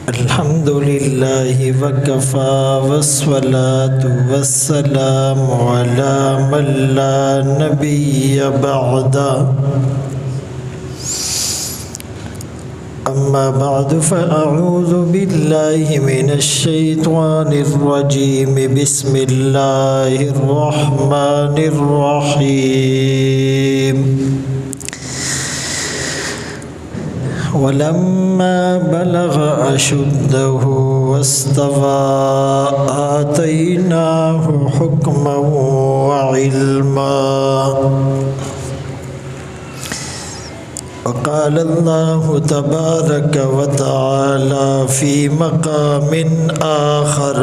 الحمد لله وكفى والصلاة والسلام على من لا نبي بعده أما بعد فأعوذ بالله من الشيطان الرجيم بسم الله الرحمن الرحيم ولما بلغ أشده واستوى آتيناه حكما وعلما وقال الله تبارك وتعالى في مقام آخر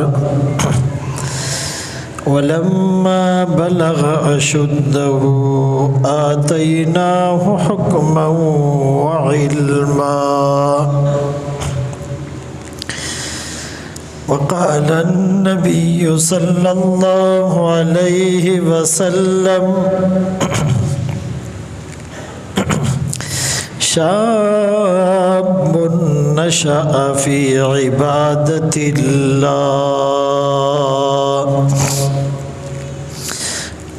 ولما بلغ أشده آتيناه حكما وعلما وقال النبي صلى الله عليه وسلم شاب نشأ في عبادة الله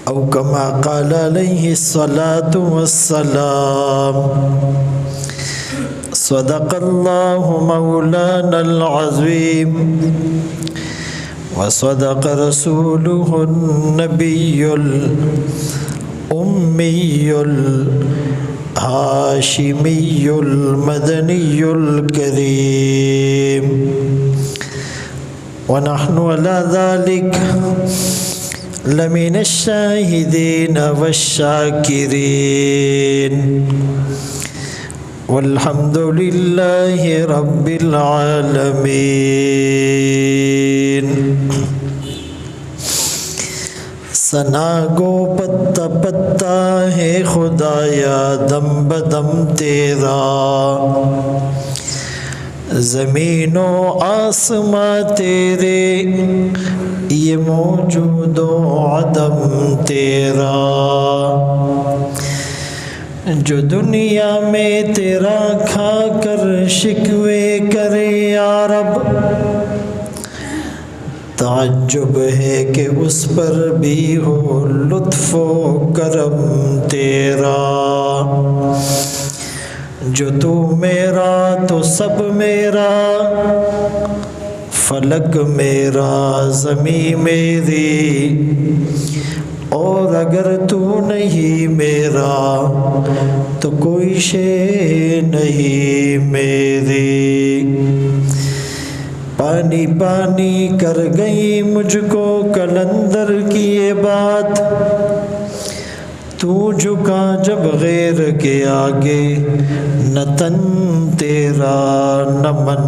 أو كما قال عليه الصلاة والسلام صدق الله مولانا العظيم وصدق رسوله النبي الأمي الهاشمي المدني الكريم ونحن على ذلك لمن الشاهدين والشاكرين والحمد لله رب العالمين ثنا گو پتا پتا ہے خدایا دم بدم تیرا زمین و آسماں تیرے یہ موجود و عدم تیرا جو دنیا میں تیرا کھا کر شکوے کرے یا رب تعجب ہے کہ اس پر بھی ہو لطف و کرم تیرا جو تو میرا تو سب میرا فلک میرا زمین میری اور اگر تو نہیں میرا تو کوئی شے نہیں میری پانی پانی کر گئی مجھ کو کلندر کی یہ بات تو جھکا جب غیر کے آگے نہ تن تیرا نہ من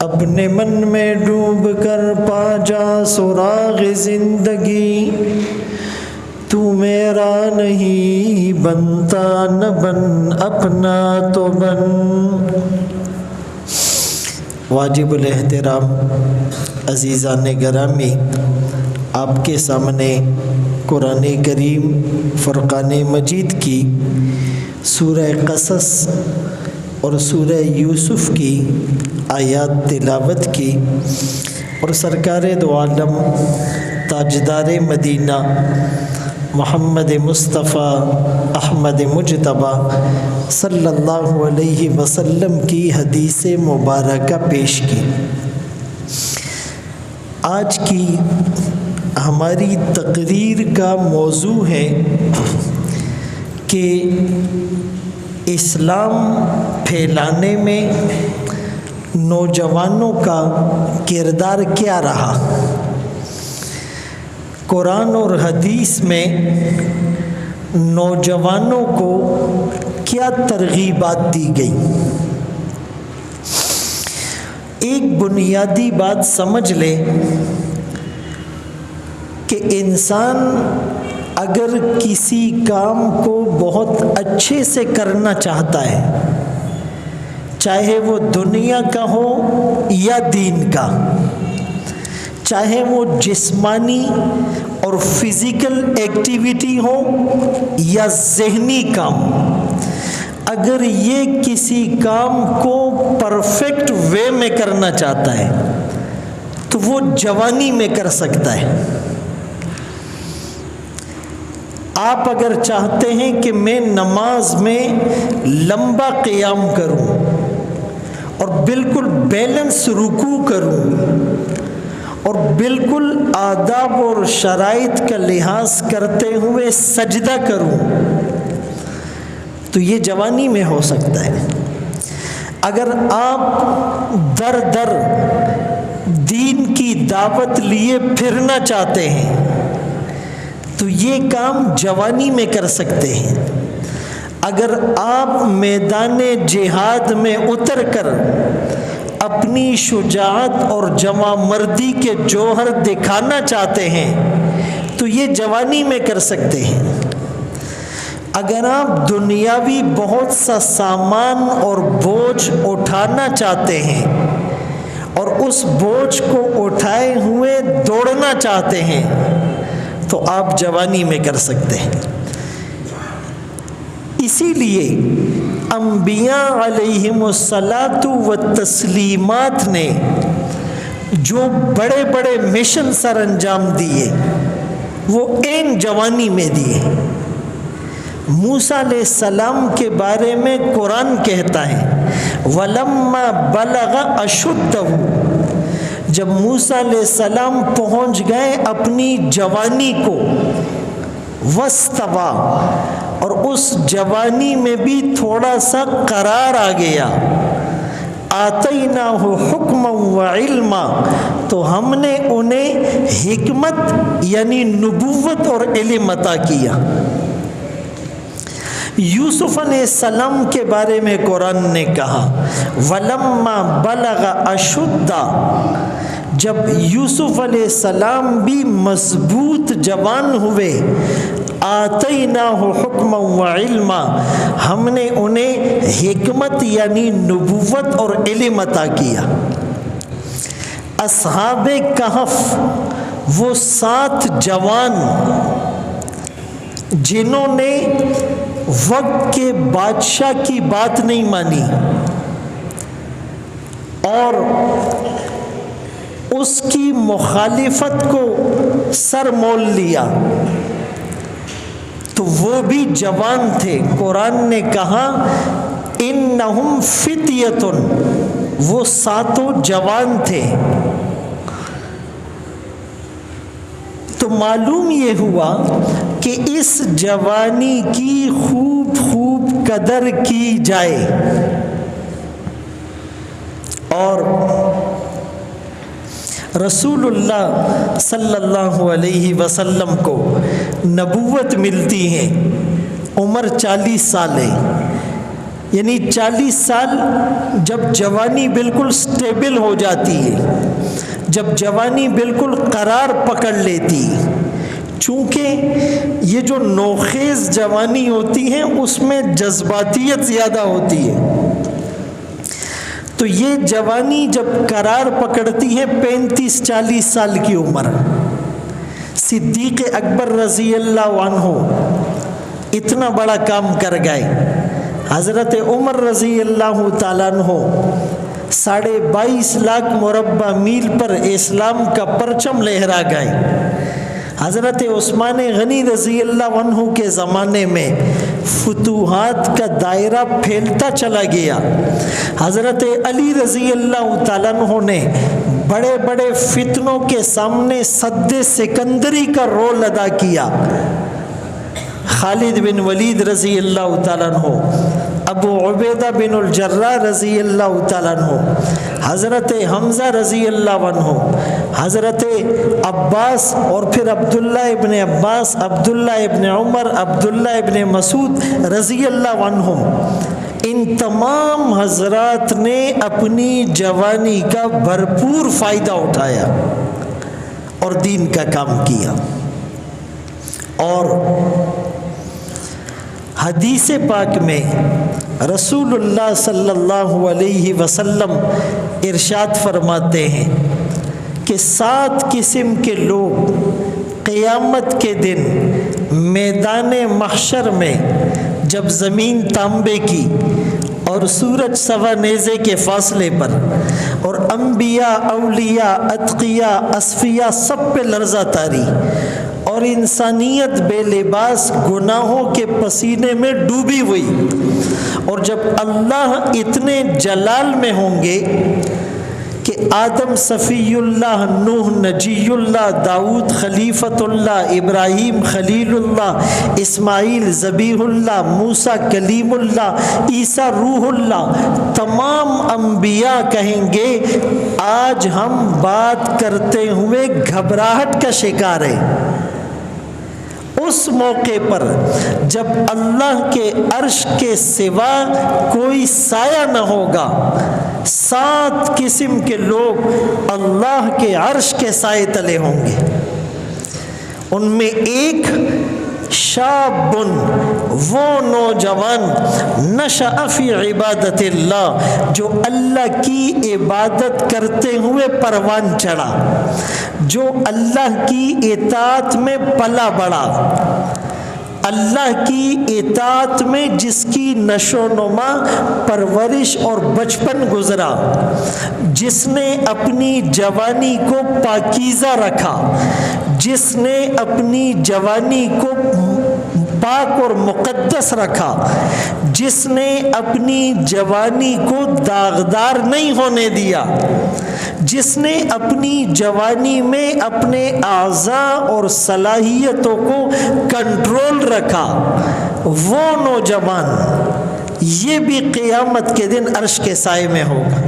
اپنے من میں ڈوب کر پا جا سراغ زندگی تو میرا نہیں بنتا نہ بن اپنا تو بن واجب الاحترام عزیزان گرامی، آپ کے سامنے قرآن کریم فرقان مجید کی سورہ قصص اور سورہ یوسف کی آیات تلاوت کی اور سرکار دو عالم تاجدار مدینہ محمد مصطفیٰ احمد مجتبیٰ صلی اللہ علیہ وسلم کی حدیث مبارکہ پیش کی۔ آج کی ہماری تقریر کا موضوع ہے کہ اسلام پھیلانے میں نوجوانوں کا کردار کیا رہا، قرآن اور حدیث میں نوجوانوں کو کیا ترغیبات دی گئی۔ ایک بنیادی بات سمجھ لیں کہ انسان اگر کسی کام کو بہت اچھے سے کرنا چاہتا ہے، چاہے وہ دنیا کا ہو یا دین کا، چاہے وہ جسمانی اور فزیکل ایکٹیویٹی ہو یا ذہنی کام، اگر یہ کسی کام کو پرفیکٹ وے میں کرنا چاہتا ہے تو وہ جوانی میں کر سکتا ہے۔ آپ اگر چاہتے ہیں کہ میں نماز میں لمبا قیام کروں اور بالکل بیلنس رکوع کروں اور بالکل آداب اور شرائط کا لحاظ کرتے ہوئے سجدہ کروں تو یہ جوانی میں ہو سکتا ہے۔ اگر آپ در در دین کی دعوت لیے پھرنا چاہتے ہیں تو یہ کام جوانی میں کر سکتے ہیں۔ اگر آپ میدان جہاد میں اتر کر اپنی شجاعت اور جواں مردی کے جوہر دکھانا چاہتے ہیں تو یہ جوانی میں کر سکتے ہیں۔ اگر آپ دنیاوی بہت سا سامان اور بوجھ اٹھانا چاہتے ہیں اور اس بوجھ کو اٹھائے ہوئے دوڑنا چاہتے ہیں تو آپ جوانی میں کر سکتے ہیں۔ اسی لیے انبیاء علیہم الصلاۃ والتسلیمات نے جو بڑے بڑے مشن سر انجام دیے وہ عین جوانی میں دیے۔ موسیٰ علیہ السلام کے بارے میں قرآن کہتا ہے وَلَمَّا بَلَغَ أَشُدَّهُ، جب موسیٰ علیہ السلام پہنچ گئے اپنی جوانی کو، وَاسْتَوَى، اور اس جوانی میں بھی تھوڑا سا قرار آ گیا، آتَيْنَاهُ حُكْمًا وَعِلْمًا، تو ہم نے انہیں حکمت یعنی نبوت اور علم عطا کیا۔ یوسف علیہ السلام کے بارے میں قرآن نے کہا وَلَمَّا بَلَغَ أَشُدَّهُ، جب یوسف علیہ السلام بھی مضبوط جوان ہوئے، آتَيْنَاهُ حُكْمًا وَعِلْمًا، ہم نے انہیں حکمت یعنی نبوت اور علم عطا کیا۔ اصحاب کہف وہ 7 جوان جنہوں نے وقت کے بادشاہ کی بات نہیں مانی اور اس کی مخالفت کو سر مول لیا، تو وہ بھی جوان تھے۔ قرآن نے کہا انہم فتیۃ، وہ 7 جوان تھے۔ تو معلوم یہ ہوا کہ اس جوانی کی خوب خوب قدر کی جائے اور رسول اللہ صلی اللہ علیہ وسلم کو نبوت ملتی ہے، عمر 40 سال ہے، یعنی 40 سال جب جوانی بالکل سٹیبل ہو جاتی ہے، جب جوانی بالکل قرار پکڑ لیتی، چونکہ یہ جو نوخیز جوانی ہوتی ہے اس میں جذباتیت زیادہ ہوتی ہے، تو یہ جوانی جب قرار پکڑتی ہے 35-40 سال کی عمر، صدیق اکبر رضی اللہ عنہ اتنا بڑا کام کر گئے، حضرت عمر رضی اللہ تعالیٰ عنہ 22.5 لاکھ مربع میل پر اسلام کا پرچم لہرا گئے، حضرت عثمان غنی رضی اللہ عنہ کے زمانے میں فتوحات کا دائرہ پھیلتا چلا گیا، حضرت علی رضی اللہ تعالیٰ عنہ نے بڑے بڑے فتنوں کے سامنے سد سکندری کا رول ادا کیا، خالد بن ولید رضی اللہ تعالیٰ عنہ، ابو عبیدہ بن الجراح رضی اللہ تعالیٰ عنہ، حضرت حمزہ رضی اللہ عنہ، حضرت عباس اور پھر عبداللہ ابن عباس، عبداللہ ابن عمر، عبداللہ ابن مسعود رضی اللہ عنہم، ان تمام حضرات نے اپنی جوانی کا بھرپور فائدہ اٹھایا اور دین کا کام کیا۔ اور حدیث پاک میں رسول اللہ صلی اللہ علیہ وسلم ارشاد فرماتے ہیں کہ 7 قسم کے لوگ قیامت کے دن میدان محشر میں جب زمین تانبے کی اور سورج سوا نیزے کے فاصلے پر، اور انبیاء، اولیاء، اتقیاء، اصفیاء سب پہ لرزہ طاری، اور انسانیت بے لباس گناہوں کے پسینے میں ڈوبی ہوئی، اور جب اللہ اتنے جلال میں ہوں گے کہ آدم صفی اللہ، نوح نجی اللہ، داؤد خلیفۃ اللہ، ابراہیم خلیل اللہ، اسماعیل ذبیح اللہ، موسیٰ کلیم اللہ، عیسیٰ روح اللہ، تمام انبیاء کہیں گے آج ہم بات کرتے ہوئے گھبراہٹ کا شکار ہیں۔ اس موقع پر جب اللہ کے عرش کے سوا کوئی سایہ نہ ہوگا، 7 قسم کے لوگ اللہ کے عرش کے سائے تلے ہوں گے۔ ان میں ایک شاب، وہ نوجوان، نشأ فی عبادت اللہ، جو اللہ کی عبادت کرتے ہوئے پروان چڑھا، جو اللہ کی اطاعت میں پلا بڑھا، اللہ کی اطاعت میں جس کی نشو و نما، پرورش اور بچپن گزرا، جس نے اپنی جوانی کو پاکیزہ رکھا، جس نے اپنی جوانی کو پاک اور مقدس رکھا، جس نے اپنی جوانی کو داغدار نہیں ہونے دیا، جس نے اپنی جوانی میں اپنے اعضاء اور صلاحیتوں کو کنٹرول رکھا، وہ نوجوان یہ بھی قیامت کے دن عرش کے سائے میں ہوگا۔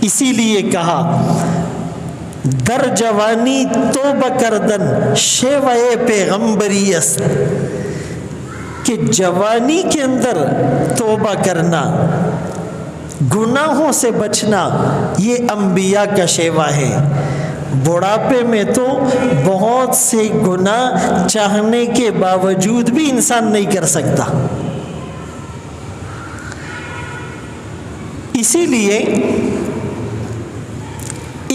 اسی لیے کہا در جوانی توبہ کردن شیوہ پیغمبری است، کہ جوانی کے اندر توبہ کرنا، گناہوں سے بچنا، یہ انبیاء کا شیوہ ہے۔ بڑھاپے میں تو بہت سے گناہ چاہنے کے باوجود بھی انسان نہیں کر سکتا۔ اسی لیے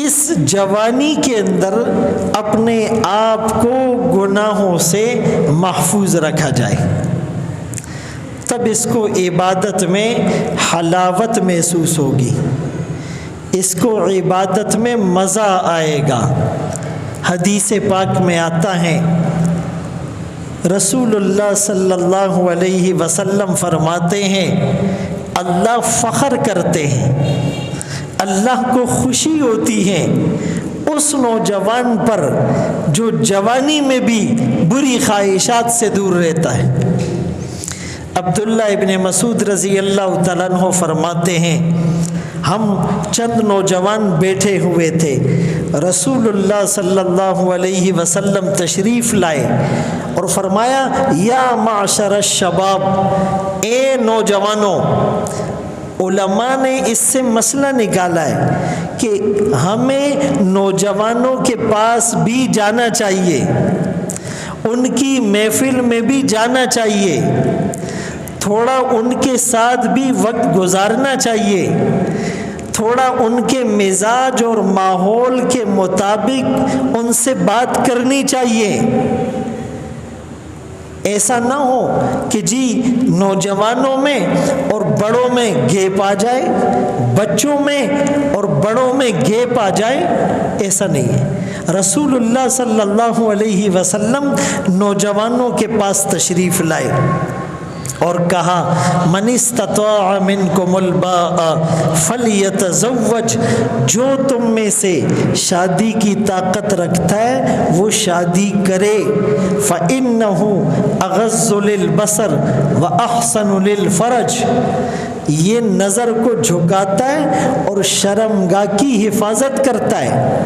اس جوانی کے اندر اپنے آپ کو گناہوں سے محفوظ رکھا جائے، تب اس کو عبادت میں حلاوت محسوس ہوگی، اس کو عبادت میں مزہ آئے گا۔ حدیث پاک میں آتا ہے، رسول اللہ صلی اللہ علیہ وسلم فرماتے ہیں اللہ فخر کرتے ہیں، اللہ کو خوشی ہوتی ہے اس نوجوان پر جو جوانی میں بھی بری خواہشات سے دور رہتا ہے۔ عبداللہ ابن مسعود رضی اللہ تعالیٰ عنہ فرماتے ہیں ہم چند نوجوان بیٹھے ہوئے تھے، رسول اللہ صلی اللہ علیہ وسلم تشریف لائے اور فرمایا یا معشر الشباب، اے نوجوانوں۔ علماء نے اس سے مسئلہ نکالا ہے کہ ہمیں نوجوانوں کے پاس بھی جانا چاہیے، ان کی محفل میں بھی جانا چاہیے، تھوڑا ان کے ساتھ بھی وقت گزارنا چاہیے، تھوڑا ان کے مزاج اور ماحول کے مطابق ان سے بات کرنی چاہیے۔ ایسا نہ ہو کہ جی نوجوانوں میں اور بڑوں میں گیپ آ جائے، بچوں میں اور بڑوں میں گیپ آ جائے، ایسا نہیں ہے۔ رسول اللہ صلی اللہ علیہ وسلم نوجوانوں کے پاس تشریف لائے اور کہا من استطاع منکم الباء فلیتزوج، جو تم میں سے شادی کی طاقت رکھتا ہے وہ شادی کرے، فإنہ اغض للبصر واحسن للفرج، یہ نظر کو جھکاتا ہے اور شرمگاہ کی حفاظت کرتا ہے۔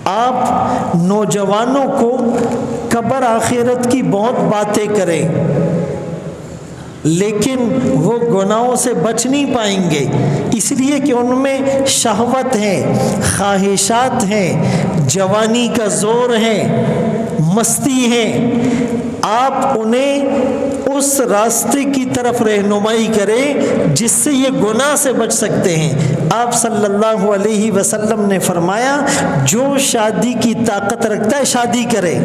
آپ نوجوانوں کو قبر آخرت کی بہت باتیں کریں، لیکن وہ گناہوں سے بچ نہیں پائیں گے، اس لیے کہ ان میں شہوت ہے، خواہشات ہیں، جوانی کا زور ہے، مستی ہے۔ آپ انہیں اس راستے کی طرف رہنمائی کرے جس سے یہ گناہ سے بچ سکتے ہیں۔ آپ صلی اللہ علیہ وسلم نے فرمایا جو شادی کی طاقت رکھتا ہے شادی کرے،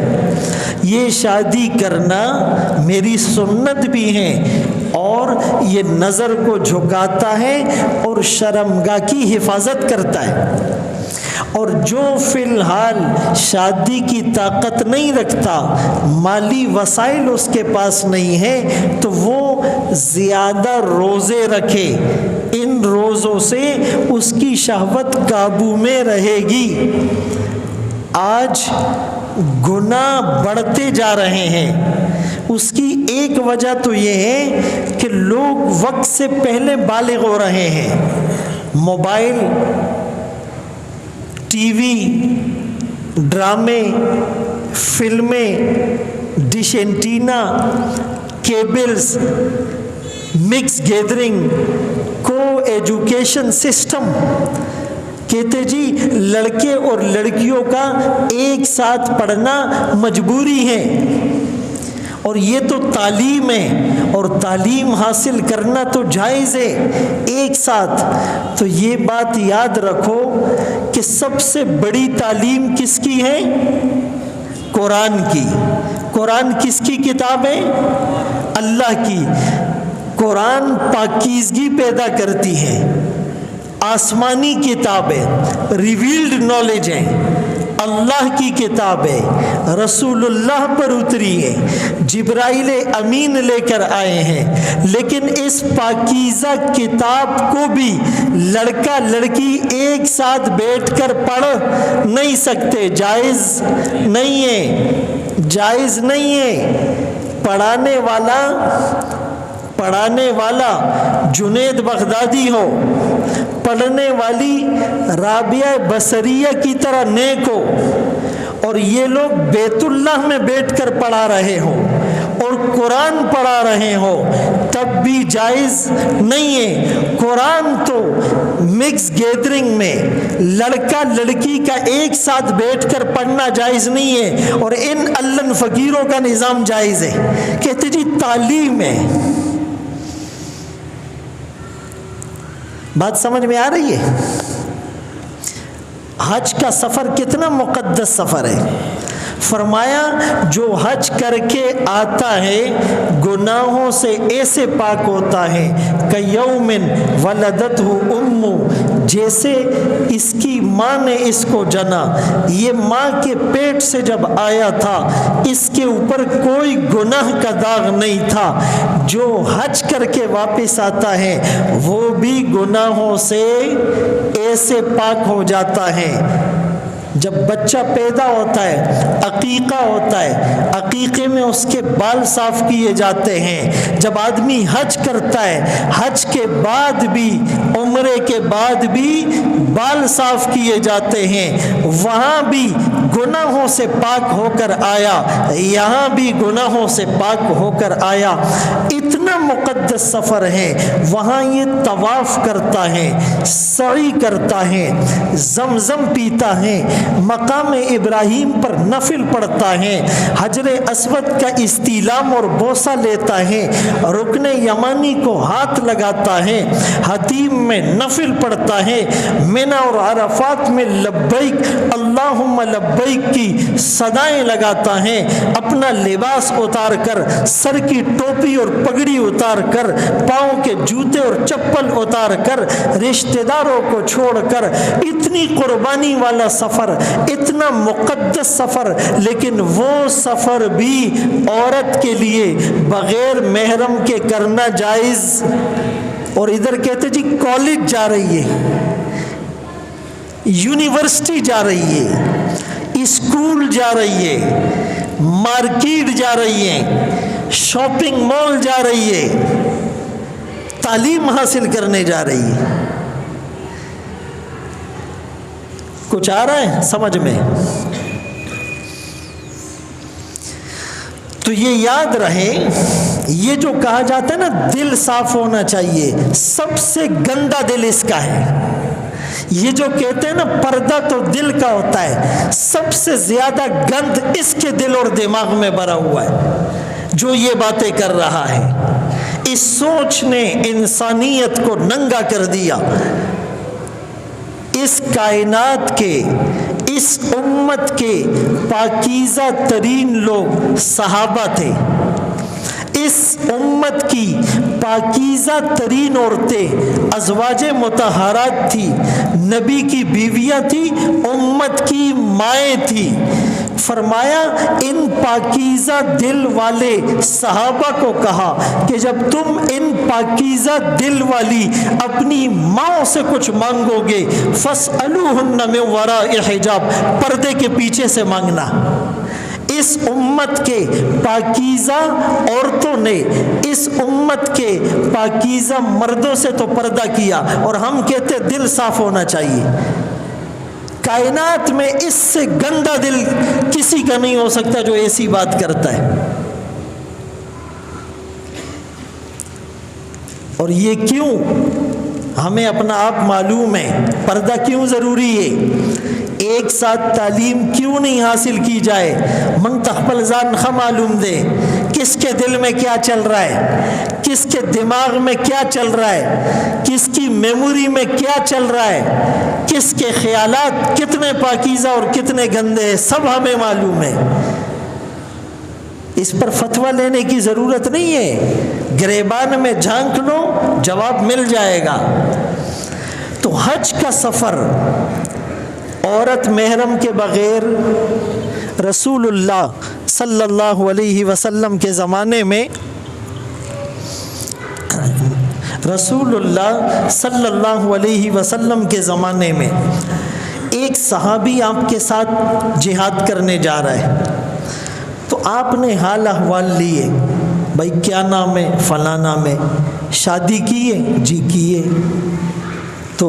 یہ شادی کرنا میری سنت بھی ہے اور یہ نظر کو جھکاتا ہے اور شرمگاہ کی حفاظت کرتا ہے۔ اور جو فی الحال شادی کی طاقت نہیں رکھتا، مالی وسائل اس کے پاس نہیں ہے، تو وہ زیادہ روزے رکھے، ان روزوں سے اس کی شہوت قابو میں رہے گی۔ آج گناہ بڑھتے جا رہے ہیں، اس کی ایک وجہ تو یہ ہے کہ لوگ وقت سے پہلے بالغ ہو رہے ہیں۔ موبائل، ٹی وی، ڈرامے، فلمیں، dish antenna, cables, mix gathering, کو ایجوکیشن سسٹم، کہتے جی لڑکے اور لڑکیوں کا ایک ساتھ پڑھنا مجبوری ہے، اور یہ تو تعلیم ہے اور تعلیم حاصل کرنا تو جائز ہے ایک ساتھ۔ تو یہ بات یاد رکھو کہ سب سے بڑی تعلیم کس کی ہے؟ قرآن کی۔ قرآن کس کی کتاب ہے؟ اللہ کی۔ قرآن پاکیزگی پیدا کرتی ہے، آسمانی کتاب ہے، ریویلڈ نالج ہے، اللہ کی کتاب ہے، رسول اللہ پر اتری ہے، جبرائیل امین لے کر آئے ہیں، لیکن اس پاکیزہ کتاب کو بھی لڑکا لڑکی ایک ساتھ بیٹھ کر پڑھ نہیں سکتے، جائز نہیں ہے، جائز نہیں ہے۔ پڑھانے والا جنید بغدادی ہو، پڑھنے والی رابعہ بصریہ کی طرح نیک ہو، اور یہ لوگ بیت اللہ میں بیٹھ کر پڑھا رہے ہوں اور قرآن پڑھا رہے ہوں، تب بھی جائز نہیں ہے۔ قرآن تو مکس گیدرنگ میں لڑکا لڑکی کا ایک ساتھ بیٹھ کر پڑھنا جائز نہیں ہے، اور ان اللہ فقیروں کا نظام جائز ہے۔ کہتے جی تعلیم ہے۔ بات سمجھ میں آ رہی ہے؟ حج کا سفر کتنا مقدس سفر ہے۔ فرمایا جو حج کر کے آتا ہے گناہوں سے ایسے پاک ہوتا ہے کہ یوم ولدتہ امہ، جیسے اس کی ماں نے اس کو جنا، یہ ماں کے پیٹ سے جب آیا تھا اس کے اوپر کوئی گناہ کا داغ نہیں تھا۔ جو حج کر کے واپس آتا ہے وہ بھی گناہوں سے ایسے پاک ہو جاتا ہے۔ جب بچہ پیدا ہوتا ہے عقیقہ ہوتا ہے، عقیقے میں اس کے بال صاف کیے جاتے ہیں۔ جب آدمی حج کرتا ہے حج کے بعد بھی، عمرے کے بعد بھی بال صاف کیے جاتے ہیں، وہاں بھی گناہوں سے پاک ہو کر آیا، یہاں بھی گناہوں سے پاک ہو کر آیا۔ اتنا مقدس سفر ہے، وہاں یہ طواف کرتا ہے، سعی کرتا ہے، زمزم پیتا ہے، مقام ابراہیم پر نفل پڑھتا ہے، حجر اسود کا استلام اور بوسہ لیتا ہے، رکن یمانی کو ہاتھ لگاتا ہے، حتیم میں نفل پڑھتا ہے، منی اور عرفات میں لبیک اللہم لبیک کی صدائیں لگاتا ہے، اپنا لباس اتار کر، سر کی ٹوپی اور پگڑی اتار کر، پاؤں کے جوتے اور چپل اتار کر، رشتہ داروں کو چھوڑ کر، اتنی قربانی والا سفر، اتنا مقدس سفر، لیکن وہ سفر بھی عورت کے لیے بغیر محرم کے کرنا جائز۔ اور ادھر کہتے جی کالج جا رہی ہے، یونیورسٹی جا رہی ہے، اسکول جا رہی ہے، مارکیٹ جا رہی ہے، شاپنگ مال جا رہی ہے، تعلیم حاصل کرنے جا رہی ہے۔ کچھ آ رہا ہے سمجھ میں؟ تو یہ یاد رہے، یہ جو کہا جاتا ہے نا دل صاف ہونا چاہیے، سب سے گندا دل اس کا ہے۔ یہ جو کہتے ہیں نا پردہ تو دل کا ہوتا ہے، سب سے زیادہ گند اس کے دل اور دماغ میں بھرا ہوا ہے۔ جو یہ باتیں کر رہا ہے۔ اس سوچ نے انسانیت کو ننگا کر دیا۔ اس کائنات کے، اس امت کے پاکیزہ ترین لوگ صحابہ تھے۔ اس امت کی پاکیزہ ترین عورتیں ازواج مطہرات تھی، نبی کی بیویاں تھی، امت کی مائیں تھی۔ فرمایا ان پاکیزہ دل والے صحابہ کو کہا کہ جب تم ان پاکیزہ دل والی اپنی ماں سے کچھ مانگو گے فَاسْأَلُوهُنَّ مِنْ وَرَاءِ حجاب، پردے کے پیچھے سے مانگنا۔ اس امت کے پاکیزہ عورتوں نے اس امت کے پاکیزہ مردوں سے تو پردہ کیا، اور ہم کہتے دل صاف ہونا چاہیے۔ کائنات میں اس سے گندا دل کسی کا نہیں ہو سکتا جو ایسی بات کرتا ہے۔ اور یہ کیوں؟ ہمیں اپنا آپ معلوم ہے پردہ کیوں ضروری ہے۔ ایک ساتھ تعلیم کیوں نہیں حاصل کی جائے؟ من تقبل زان خ معلوم دے کس کے دل میں کیا چل رہا ہے، کس کے دماغ میں کیا چل رہا ہے، کس کی میموری میں کیا چل رہا ہے، کس کے خیالات کتنے پاکیزہ اور کتنے گندے ہیں، سب ہمیں معلوم ہے۔ اس پر فتویٰ لینے کی ضرورت نہیں ہے، گریبان میں جھانک لو جواب مل جائے گا۔ تو حج کا سفر عورت محرم کے بغیر رسول اللہ صلی اللہ علیہ وسلم کے زمانے میں، رسول اللہ صلی اللہ علیہ وسلم کے زمانے میں ایک صحابی آپ کے ساتھ جہاد کرنے جا رہا ہے، تو آپ نے حال احوال لیے، بھائی کیا نام ہے؟ فلاں نام ہے۔ شادی کی ہے؟ جی کی ہے۔ تو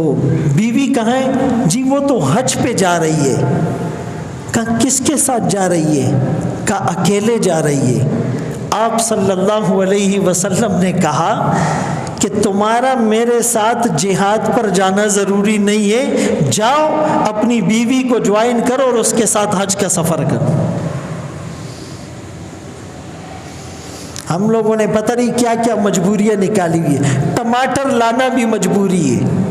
بیوی کہاں ہے؟ جی وہ تو حج پہ جا رہی ہے۔ کہا کس کے ساتھ جا رہی ہے؟ کہا اکیلے جا رہی ہے۔ آپ صلی اللہ علیہ وسلم نے کہا کہ تمہارا میرے ساتھ جہاد پر جانا ضروری نہیں ہے، جاؤ اپنی بیوی کو جوائن کرو اور اس کے ساتھ حج کا سفر کرو۔ ہم لوگوں نے پتہ نہیں کیا کیا مجبوریاں نکالی ہوئی ہے۔ ٹماٹر لانا بھی مجبوری ہے،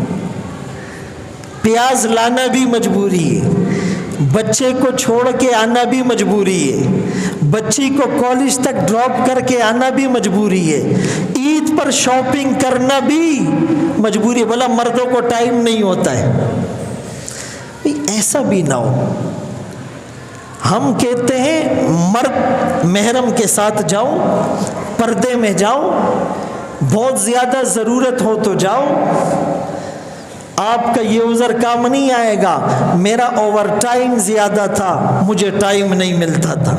پیاز لانا بھی مجبوری ہے، بچے کو چھوڑ کے آنا بھی مجبوری ہے، بچی کو کالج تک ڈراپ کر کے آنا بھی مجبوری ہے، عید پر شاپنگ کرنا بھی مجبوری ہے۔ بولا مردوں کو ٹائم نہیں ہوتا ہے، ایسا بھی نہ ہو۔ ہم کہتے ہیں مرد محرم کے ساتھ جاؤ، پردے میں جاؤ، بہت زیادہ ضرورت ہو تو جاؤ، آپ کا یہ عذر کام نہیں آئے گا میرا اوور ٹائم زیادہ تھا، مجھے ٹائم نہیں ملتا تھا۔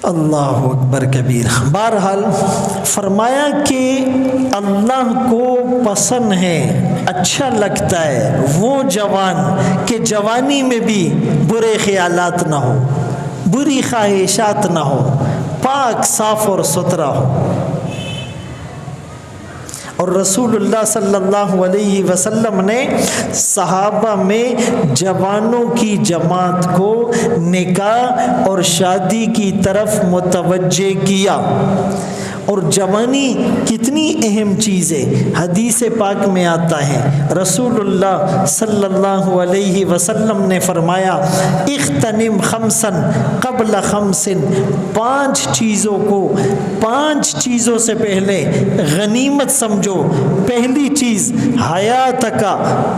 اللہ اکبر کبیر۔ بہرحال فرمایا کہ اللہ کو پسند ہے، اچھا لگتا ہے وہ جوان کہ جوانی میں بھی برے خیالات نہ ہو، بری خواہشات نہ ہو، پاک صاف اور ستھرا ہو۔ اور رسول اللہ صلی اللہ علیہ وسلم نے صحابہ میں جوانوں کی جماعت کو نکاح اور شادی کی طرف متوجہ کیا۔ اور جوانی کتنی اہم چیز ہے، حدیث پاک میں آتا ہے رسول اللہ صلی اللہ علیہ وسلم نے فرمایا اغتنم خمسا قبل خمس، 5 چیزوں کو 5 چیزوں سے پہلے غنیمت سمجھو۔ پہلی چیز حیاتک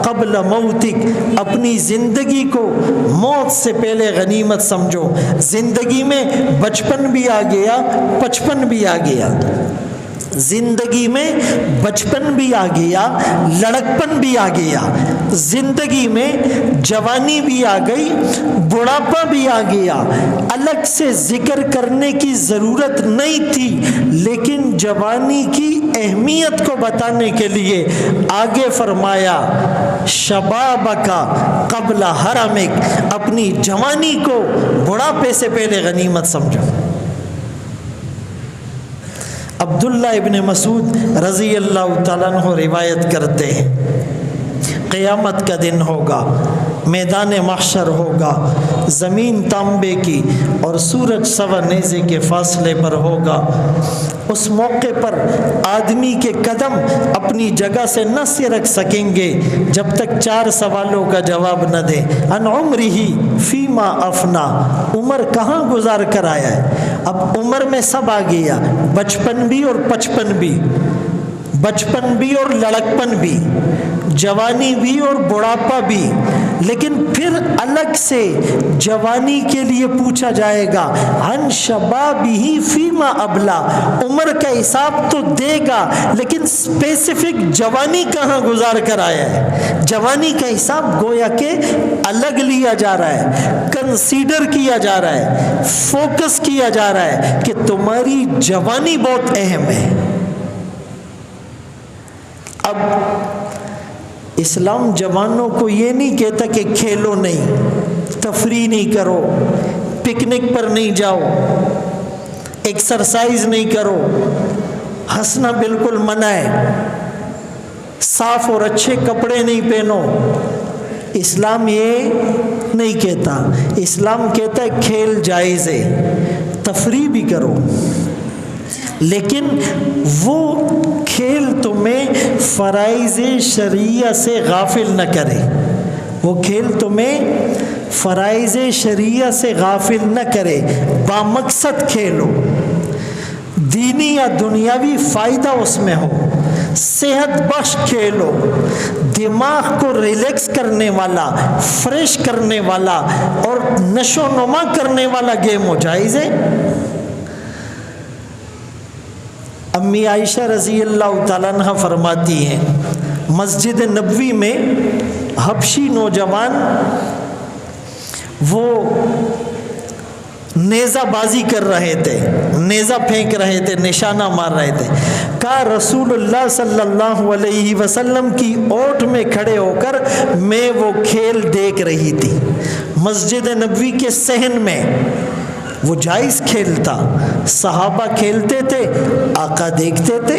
قبل موتک، اپنی زندگی کو موت سے پہلے غنیمت سمجھو۔ زندگی میں بچپن بھی آ گیا، 55 بھی آ گیا، زندگی میں بچپن بھی آ گیا، لڑکپن بھی آ گیا، زندگی میں جوانی بھی آ گئی، بڑھاپا بھی آ گیا۔ الگ سے ذکر کرنے کی ضرورت نہیں تھی، لیکن جوانی کی اہمیت کو بتانے کے لیے آگے فرمایا شبابک قبل حرمک، اپنی جوانی کو بڑھاپے سے پہلے غنیمت سمجھو۔ عبداللہ ابن مسعود رضی اللہ تعالیٰ عنہ روایت کرتے ہیں قیامت کا دن ہوگا، میدان محشر ہوگا، زمین تانبے کی اور سورج سوا نیزے کے فاصلے پر ہوگا۔ اس موقع پر آدمی کے قدم اپنی جگہ سے نہ سے رکھ سکیں گے جب تک 4 سوالوں کا جواب نہ دے۔ ان عمرہ فیما افنا، عمر کہاں گزار کر آیا ہے؟ اب عمر میں سب آ گیا، بچپن بھی اور پچپن بھی، بچپن بھی اور لڑکپن بھی، جوانی بھی اور بڑھاپا بھی، لیکن پھر الگ سے جوانی کے لیے پوچھا جائے گا عن شبابہ فیما ابلا، عمر کا حساب تو دے گا لیکن اسپیسیفک جوانی کہاں گزار کر آیا ہے۔ جوانی کا حساب گویا کہ الگ لیا جا رہا ہے، کنسیڈر کیا جا رہا ہے، فوکس کیا جا رہا ہے کہ تمہاری جوانی بہت اہم ہے۔ اب اسلام جوانوں کو یہ نہیں کہتا کہ کھیلو نہیں، تفریح نہیں کرو، پکنک پر نہیں جاؤ، ایکسرسائز نہیں کرو، ہنسنا بالکل منع ہے، صاف اور اچھے کپڑے نہیں پہنو۔ اسلام یہ نہیں کہتا، اسلام کہتا ہے کھیل جائز ہے، تفریح بھی کرو، لیکن وہ کھیل تمہیں فرائض شرعیہ سے غافل نہ کرے، وہ کھیل تمہیں فرائض شرعیہ سے غافل نہ کرے، بامقصد کھیلو، دینی یا دنیاوی فائدہ اس میں ہو، صحت بخش کھیلو، دماغ کو ریلیکس کرنے والا، فریش کرنے والا اور نشو و نما کرنے والا گیم ہو، جائز ہے۔ امی عائشہ رضی اللہ تعالیٰ عنہ فرماتی ہیں مسجد نبوی میں حبشی نوجوان وہ نیزہ بازی کر رہے تھے، نیزہ پھینک رہے تھے، نشانہ مار رہے تھے۔ کہا رسول اللہ صلی اللہ علیہ وسلم کی اوٹ میں کھڑے ہو کر میں وہ کھیل دیکھ رہی تھی۔ مسجد نبوی کے صحن میں وہ جائز کھیل تھا، صحابہ کھیلتے تھے، آقا دیکھتے تھے،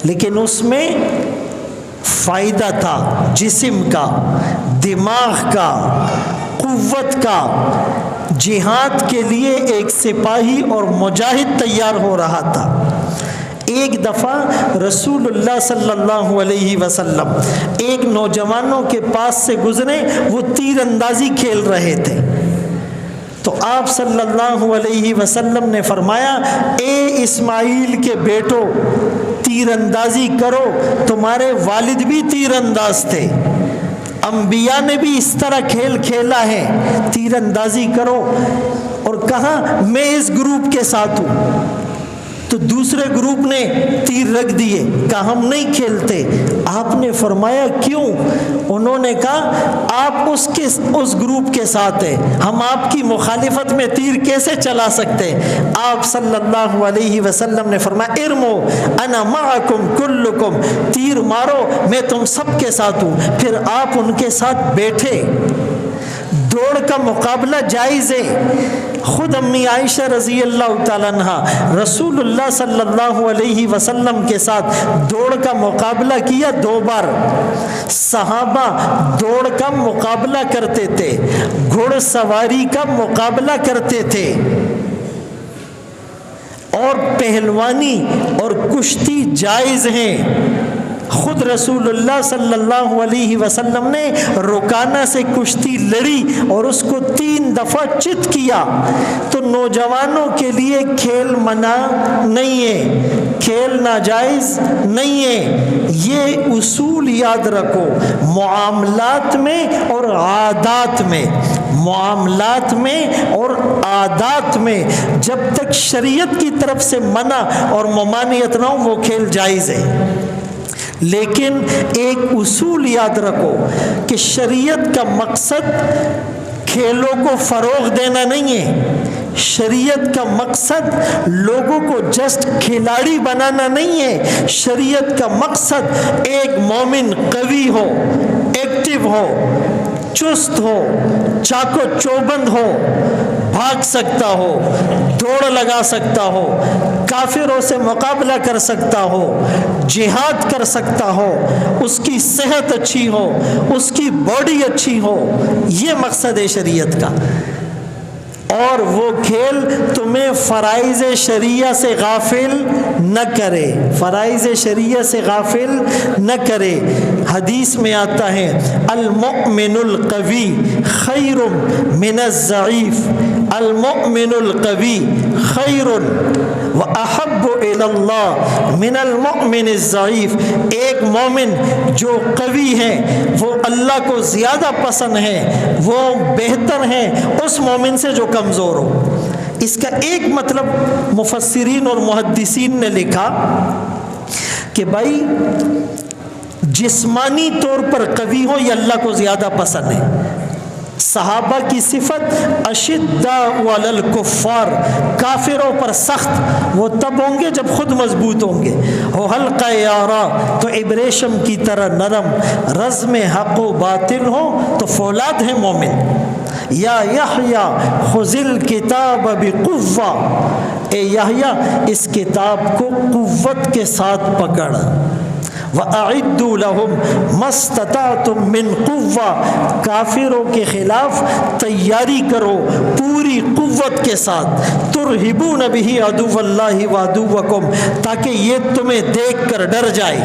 لیکن اس میں فائدہ تھا، جسم کا، دماغ کا، قوت کا۔ جہاد کے لیے ایک سپاہی اور مجاہد تیار ہو رہا تھا۔ ایک دفعہ رسول اللہ صلی اللہ علیہ وسلم ایک نوجوانوں کے پاس سے گزرے، وہ تیر اندازی کھیل رہے تھے، تو آپ صلی اللہ علیہ وسلم نے فرمایا اے اسماعیل کے بیٹو تیر اندازی کرو، تمہارے والد بھی تیر انداز تھے، انبیاء نے بھی اس طرح کھیل کھیلا ہے، تیر اندازی کرو۔ اور کہا میں اس گروپ کے ساتھ ہوں، تو دوسرے گروپ نے تیر رکھ دیے، کہا ہم نہیں کھیلتے۔ آپ نے فرمایا کیوں؟ انہوں نے کہا آپ اس گروپ کے ساتھ ہیں، ہم آپ کی مخالفت میں تیر کیسے چلا سکتے؟ آپ صلی اللہ علیہ وسلم نے فرمایا ارمو انا معکم کلکم، تیر مارو میں تم سب کے ساتھ ہوں۔ پھر آپ ان کے ساتھ بیٹھے۔ دوڑ کا مقابلہ جائز ہے۔ خود امی عائشہ رضی اللہ تعالیٰ عنہ رسول اللہ صلی اللہ علیہ وسلم کے ساتھ دوڑ کا مقابلہ کیا 2 بار۔ صحابہ دوڑ کا مقابلہ کرتے تھے، گھوڑ سواری کا مقابلہ کرتے تھے، اور پہلوانی اور کشتی جائز ہیں۔ خود رسول اللہ صلی اللہ علیہ وسلم نے رکانہ سے کشتی لڑی اور اس کو 3 دفعہ چت کیا۔ تو نوجوانوں کے لیے کھیل منع نہیں ہے، کھیل ناجائز نہیں ہے۔ یہ اصول یاد رکھو، معاملات میں اور عادات میں، معاملات میں اور عادات میں جب تک شریعت کی طرف سے منع اور ممانعت نہ ہو وہ کھیل جائز ہے۔ لیکن ایک اصول یاد رکھو کہ شریعت کا مقصد کھیلوں کو فروغ دینا نہیں ہے، شریعت کا مقصد لوگوں کو جسٹ کھلاڑی بنانا نہیں ہے، شریعت کا مقصد ایک مومن قوی ہو، ایکٹیو ہو، چست ہو، چاق و چوبند ہو، بھاگ سکتا ہو، دوڑ لگا سکتا ہو، کافروں سے مقابلہ کر سکتا ہو، جہاد کر سکتا ہو، اس کی صحت اچھی ہو، اس کی باڈی اچھی ہو، یہ مقصد ہے شریعت کا۔ اور وہ کھیل تمہیں فرائض شریعہ سے غافل نہ کرے، فرائض شریعہ سے غافل نہ کرے۔ حدیث میں آتا ہے المؤمن القوی خیر من الضعیف، المؤمن القوی خیر واحب الی اللہ من المؤمن الضعیف۔ ایک مومن جو قوی ہے وہ اللہ کو زیادہ پسند ہے، وہ بہتر ہے اس مومن سے جو کمزور ہو۔ اس کا ایک مطلب مفسرین اور محدثین نے لکھا کہ بھائی جسمانی طور پر قوی ہو یہ اللہ کو زیادہ پسند ہے۔ صحابہ کی صفت اشداء علی الکفار، کافروں پر سخت وہ تب ہوں گے جب خود مضبوط ہوں گے۔ ہو حلقہ یارا تو ابریشم کی طرح نرم، رزم حق و باطل ہو تو فولاد ہے مومن۔ یا یحییٰ خذ الکتاب بقوہ، اے یحییٰ اس کتاب کو قوت کے ساتھ پکڑ۔ وَأَعِدُّوا لَهُمْ مَا اسْتَطَعْتُم مِّن قُوَّةٍ، کافروں کے خلاف تیاری کرو پوری قوت کے ساتھ۔ تُرْہِبُونَ بِهِ عَدُوَّ اللَّهِ وَعَدُوَّكُمْ، تاکہ یہ تمہیں دیکھ کر ڈر جائے۔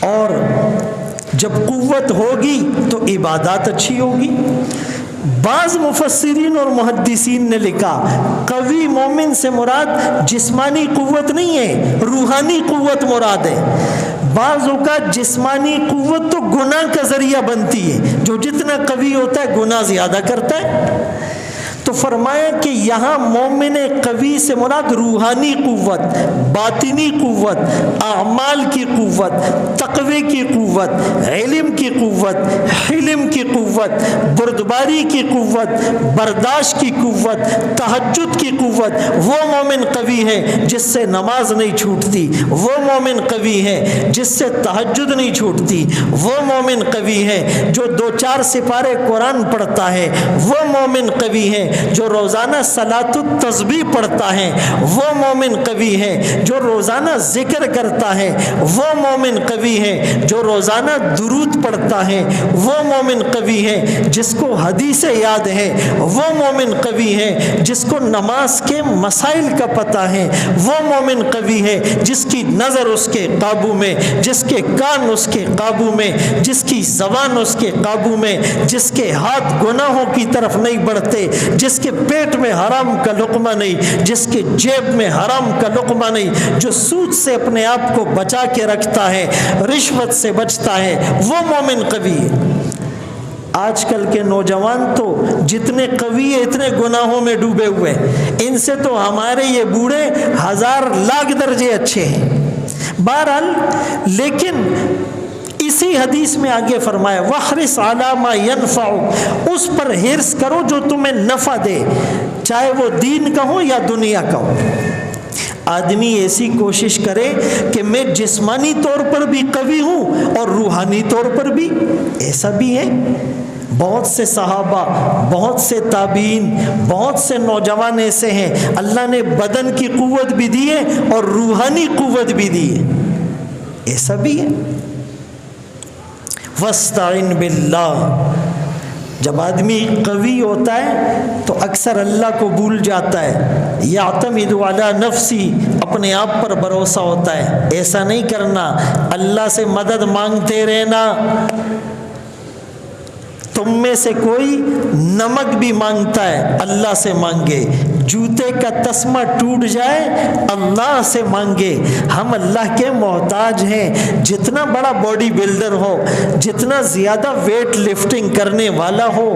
اور جب قوت ہوگی تو عبادات اچھی ہوگی۔ بعض مفسرین اور محدثین نے لکھا قوی مومن سے مراد جسمانی قوت نہیں ہے، روحانی قوت مراد ہے۔ بعض اوقات جسمانی قوت تو گناہ کا ذریعہ بنتی ہے، جو جتنا قوی ہوتا ہے گناہ زیادہ کرتا ہے۔ تو فرمایا کہ یہاں مومن قوی سے مراد روحانی قوت، باطنی قوت، اعمال کی قوت، تقوی کی قوت، علم کی قوت، حلم کی قوت، بردباری کی قوت، برداشت کی قوت، تہجد کی قوت۔ وہ مومن قوی ہے جس سے نماز نہیں چھوٹتی، وہ مومن قوی ہے جس سے تہجد نہیں چھوٹتی، وہ مومن قوی ہے جو 2-4 سپارے قرآن پڑھتا ہے، وہ مومن قوی ہے جو روزانہ صلاۃ التسبیح پڑھتا ہے، وہ مومن قوی ہے جو روزانہ ذکر کرتا ہے، وہ مومن قوی ہے جو روزانہ درود پڑھتا ہے، وہ مومن قوی ہے جس کو حدیث یاد ہے، وہ مومن قوی ہے جس کو نماز کے مسائل کا پتہ ہے، وہ مومن قوی ہے جس کی نظر اس کے قابو میں، جس کے کان اس کے قابو میں، جس کی زبان اس کے قابو میں، جس کے ہاتھ گناہوں کی طرف نہیں بڑھتے، جس کے پیٹ میں حرام کا لقمہ نہیں، جس کے جیب میں حرام کا لقمہ نہیں، جو سود سے اپنے آپ کو بچا کے رکھتا ہے، رشوت سے بچتا ہے، وہ مومن قوی ہے۔ آج کل کے نوجوان تو جتنے قوی ہیں اتنے گناہوں میں ڈوبے ہوئے، ان سے تو ہمارے یہ بوڑھے 1000 لاکھ درجے اچھے ہیں۔ بہرحال لیکن اسی حدیث میں آگے فرمایا وَحْرِصْ عَلَىٰ مَا يَنْفَعُ، اس پر حرص کرو جو تمہیں نفع دے، چاہے وہ دین کا ہو یا دنیا کا ہو۔ آدمی ایسی کوشش کرے کہ میں جسمانی طور پر بھی قوی ہوں اور روحانی طور پر بھی، ایسا بھی ہے۔ بہت سے صحابہ، بہت سے تابعین، بہت سے نوجوان ایسے ہیں اللہ نے بدن کی قوت بھی دی ہے اور روحانی قوت بھی دی ہے، ایسا بھی ہے۔ وَاسْتَعِنْ بِاللَّهِ، جب آدمی قوی ہوتا ہے تو اکثر اللہ کو بھول جاتا ہے۔ یعتمد علی نفسی، اپنے آپ پر بھروسہ ہوتا ہے، ایسا نہیں کرنا، اللہ سے مدد مانگتے رہنا۔ تم میں سے کوئی نمک بھی مانگتا ہے اللہ سے مانگے، جوتے کا تسمہ ٹوٹ جائے اللہ سے مانگے۔ ہم اللہ کے محتاج ہیں۔ جتنا بڑا باڈی بلڈر ہو، جتنا زیادہ ویٹ لفٹنگ کرنے والا ہو،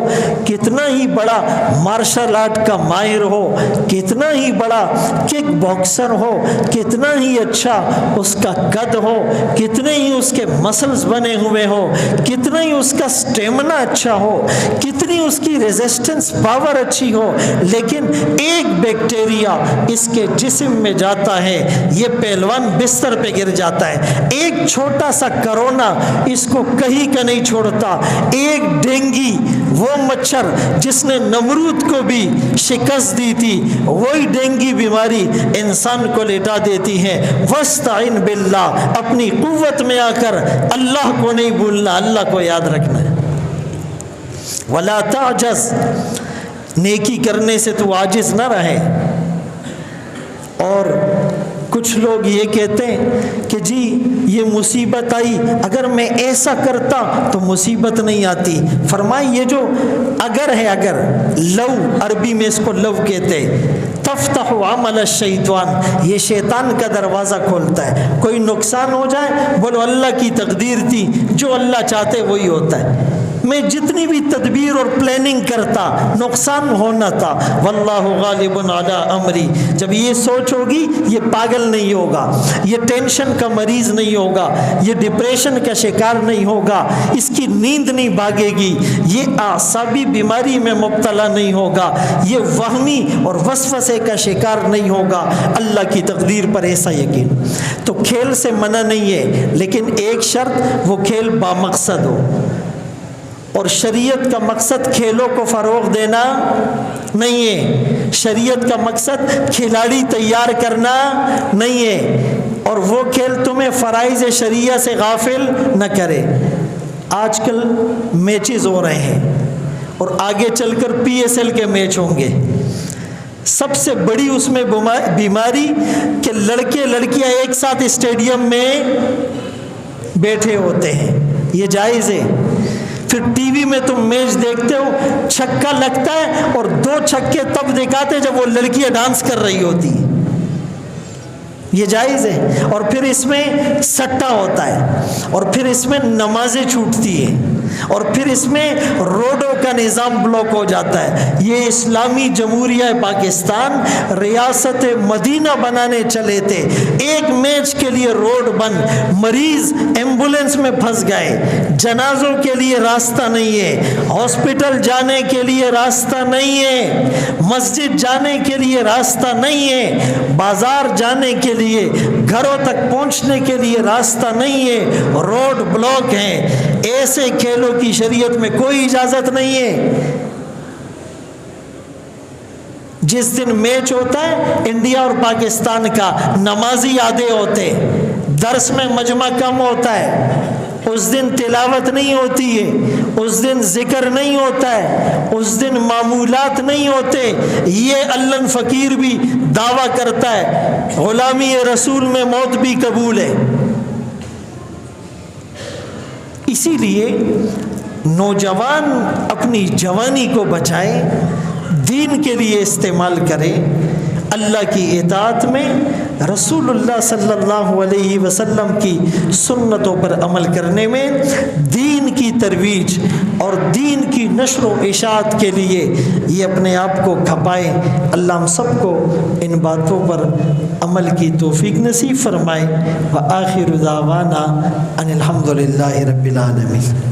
کتنا ہی بڑا مارشل آرٹ کا ماہر ہو، کتنا ہی بڑا کک باکسر ہو، کتنا ہی اچھا اس کا قد ہو، کتنے ہی اس کے مسلز بنے ہوئے ہو، کتنا ہی اس کا سٹیمنا اچھا اچھا ہو، کتنی اس کی ریزسٹنس پاور اچھی ہو، لیکن ایک بیکٹیریا اس کے جسم میں جاتا ہے، یہ پہلوان بستر پہ گر جاتا ہے۔ ایک چھوٹا سا کرونا اس کو کہیں کا نہیں چھوڑتا۔ ایک ڈینگی، وہ مچھر جس نے نمرود کو بھی شکست دی تھی، وہی ڈینگی بیماری انسان کو لٹا دیتی ہے۔ وَاسْتَعِنْ بِاللَّهِ، اپنی قوت میں آ کر اللہ کو نہیں بھولنا، اللہ کو یاد رکھنا ہے۔ وَلَا تَعْجَزْ، نیکی کرنے سے تو عاجز نہ رہے۔ اور کچھ لوگ یہ کہتے ہیں کہ جی یہ مصیبت آئی، اگر میں ایسا کرتا تو مصیبت نہیں آتی۔ فرمائے یہ جو اگر ہے، اگر لو، عربی میں اس کو لو کہتے ہیں، تفتح عمل الشیطان، یہ شیطان کا دروازہ کھولتا ہے۔ کوئی نقصان ہو جائے، بولو اللہ کی تقدیر تھی، جو اللہ چاہتے وہی ہوتا ہے۔ میں جتنی بھی تدبیر اور پلاننگ کرتا، نقصان ہونا تھا۔ واللہ غالب علی امری، جب یہ سوچ ہوگی یہ پاگل نہیں ہوگا، یہ ٹینشن کا مریض نہیں ہوگا، یہ ڈپریشن کا شکار نہیں ہوگا، اس کی نیند نہیں بھاگے گی، یہ اعصابی بیماری میں مبتلا نہیں ہوگا، یہ وہمی اور وسوسے کا شکار نہیں ہوگا۔ اللہ کی تقدیر پر ایسا یقین۔ تو کھیل سے منع نہیں ہے، لیکن ایک شرط، وہ کھیل بامقصد ہو۔ اور شریعت کا مقصد کھیلوں کو فروغ دینا نہیں ہے، شریعت کا مقصد کھلاڑی تیار کرنا نہیں ہے، اور وہ کھیل تمہیں فرائض شریعہ سے غافل نہ کرے۔ آج کل میچز ہو رہے ہیں اور آگے چل کر PSL کے میچ ہوں گے۔ سب سے بڑی اس میں بیماری کہ لڑکے لڑکیاں ایک ساتھ اسٹیڈیم میں بیٹھے ہوتے ہیں، یہ جائز ہے۔ پھر ٹی وی میں تم میچ دیکھتے ہو، چھکا لگتا ہے اور 2 چھکے تب دکھاتے جب وہ لڑکیاں ڈانس کر رہی ہوتی، یہ جائز ہے۔ اور پھر اس میں سٹا ہوتا ہے، اور پھر اس میں نمازیں چھوٹتی ہیں، اور پھر اس میں روڈوں کا نظام بلاک ہو جاتا ہے۔ یہ اسلامی جمہوریہ پاکستان ریاست مدینہ بنانے چلے تھے، ایک میچ کے لیے روڈ بند، مریض ایمبولنس میں پھنس گئے، جنازوں کے لیے راستہ نہیں ہے، ہاسپٹل جانے کے لیے راستہ نہیں ہے، مسجد جانے کے لیے راستہ نہیں ہے، بازار جانے کے لیے، گھروں تک پہنچنے کے لیے راستہ نہیں ہے، روڈ بلاک ہیں۔ ایسے کھیلوں کی شریعت میں کوئی اجازت نہیں ہے۔ جس دن میچ ہوتا ہے انڈیا اور پاکستان کا، نمازی آدھے ہوتے، درس میں مجمع کم ہوتا ہے، اس دن تلاوت نہیں ہوتی ہے، اس دن ذکر نہیں ہوتا ہے، اس دن معمولات نہیں ہوتے۔ یہ اللہ فقیر بھی دعویٰ کرتا ہے غلامی رسول میں موت بھی قبول ہے۔ اسی لیے نوجوان اپنی جوانی کو بچائیں، دین کے لیے استعمال کریں، اللہ کی اطاعت میں، رسول اللہ صلی اللہ علیہ وسلم کی سنتوں پر عمل کرنے میں، دین کی ترویج اور دین کی نشر و اشاعت کے لیے یہ اپنے آپ کو کھپائیں۔ اللہ ہم سب کو ان باتوں پر عمل کی توفیق نصیب فرمائے۔ وآخر دعوانا ان الحمد للہ رب العالمین۔